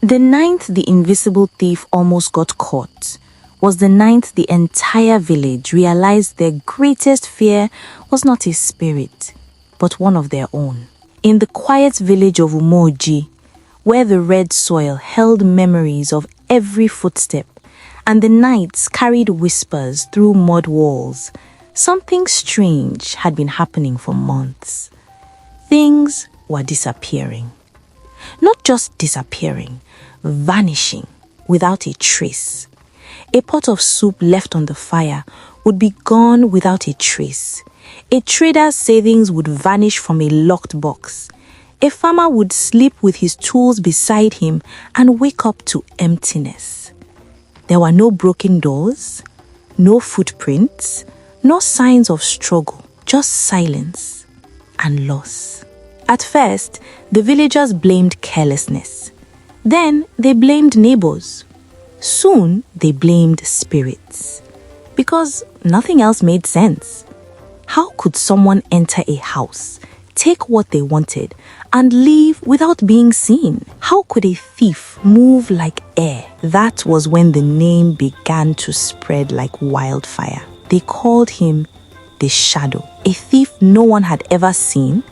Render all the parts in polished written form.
The night the invisible thief almost got caught was the night the entire village realized their greatest fear was not a spirit, but one of their own. In the quiet village of Umoji, where the red soil held memories of every footstep, and the nights carried whispers through mud walls, something strange had been happening for months. Things were disappearing. Not just disappearing, vanishing without a trace. A pot of soup left on the fire would be gone without a trace. A trader's savings would vanish from a locked box. A farmer would sleep with his tools beside him and wake up to emptiness. There were no broken doors, no footprints, no signs of struggle, just silence and loss. At first, the villagers blamed carelessness. Then they blamed neighbors. Soon they blamed spirits. Because nothing else made sense. How could someone enter a house, take what they wanted, and leave without being seen? How could a thief move like air? That was when the name began to spread like wildfire. They called him the Shadow. A thief no one had ever seen,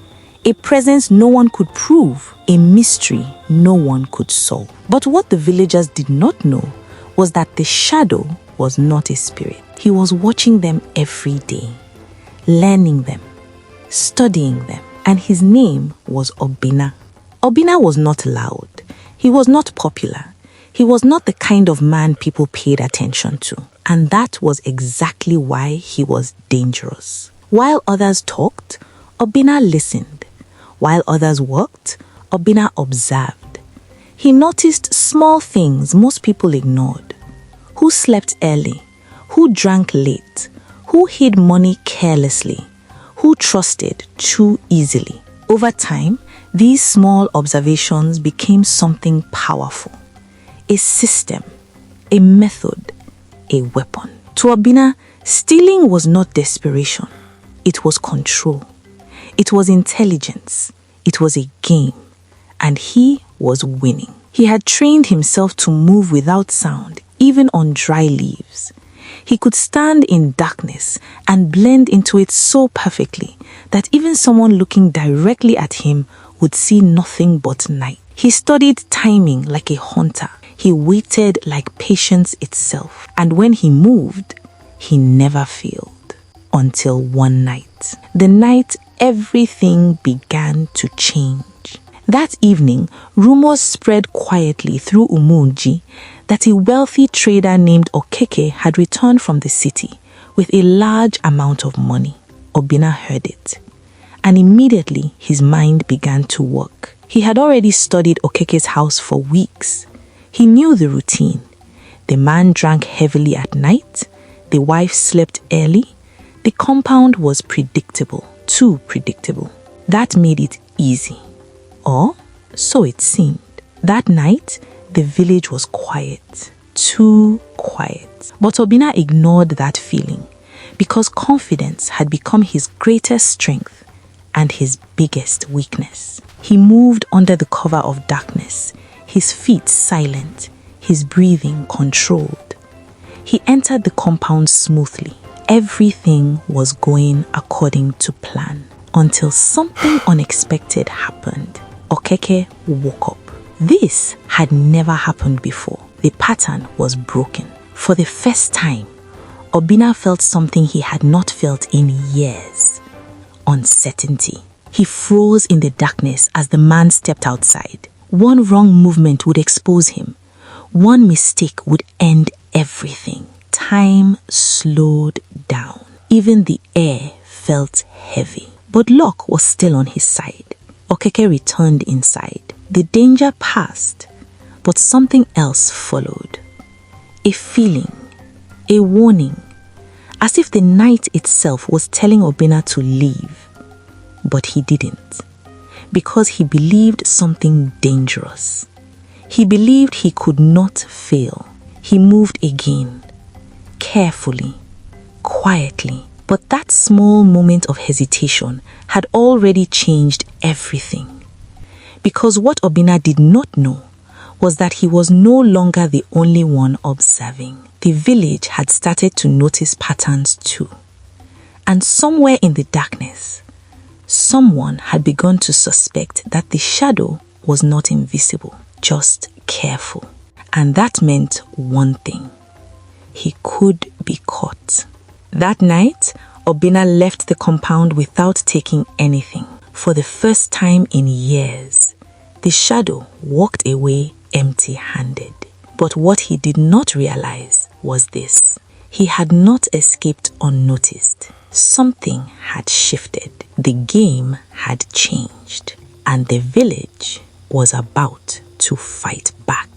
a presence no one could prove, a mystery no one could solve. But what the villagers did not know was that the Shadow was not a spirit. He was watching them every day, learning them, studying them, and his name was Obinna. Obinna was not loud. He was not popular. He was not the kind of man people paid attention to. And that was exactly why he was dangerous. While others talked, Obinna listened. While others worked, Obinna observed. He noticed small things most people ignored. Who slept early? Who drank late? Who hid money carelessly? Who trusted too easily? Over time, these small observations became something powerful. A system, a method, a weapon. To Obinna, stealing was not desperation. It was control. It was intelligence. It was a game. And he was winning. He had trained himself to move without sound, even on dry leaves. He could stand in darkness and blend into it so perfectly that even someone looking directly at him would see nothing but night. He studied timing like a hunter. He waited like patience itself. And when he moved, he never failed. Until one night. The night everything began to change. That evening, rumors spread quietly through Umoji that a wealthy trader named Okeke had returned from the city with a large amount of money. Obinna heard it, and immediately his mind began to work. He had already studied Okeke's house for weeks. He knew the routine. The man drank heavily at night, the wife slept early, the compound was predictable, too predictable. That made it easy. Or so it seemed. That night, the village was quiet, too quiet. But Obinna ignored that feeling because confidence had become his greatest strength and his biggest weakness. He moved under the cover of darkness, his feet silent, his breathing controlled. He entered the compound smoothly. Everything was going according to plan until something unexpected happened. Okeke woke up. This had never happened before. The pattern was broken. For the first time, Obinna felt something he had not felt in years. Uncertainty. He froze in the darkness as the man stepped outside. One wrong movement would expose him. One mistake would end everything. Time slowed down. Even the air felt heavy. But luck was still on his side. Okeke returned inside. The danger passed, but something else followed. A feeling, a warning, as if the night itself was telling Obinna to leave. But he didn't, because he believed something dangerous. He believed he could not fail. He moved again, carefully, quietly. But that small moment of hesitation had already changed everything. Because what Obinna did not know was that he was no longer the only one observing. The village had started to notice patterns too. And somewhere in the darkness, someone had begun to suspect that the shadow was not invisible, just careful. And that meant one thing: he could be caught. That night, Obinna left the compound without taking anything. For the first time in years, the shadow walked away empty-handed. But what he did not realize was this: he had not escaped unnoticed. Something had shifted. The game had changed. And the village was about to fight back.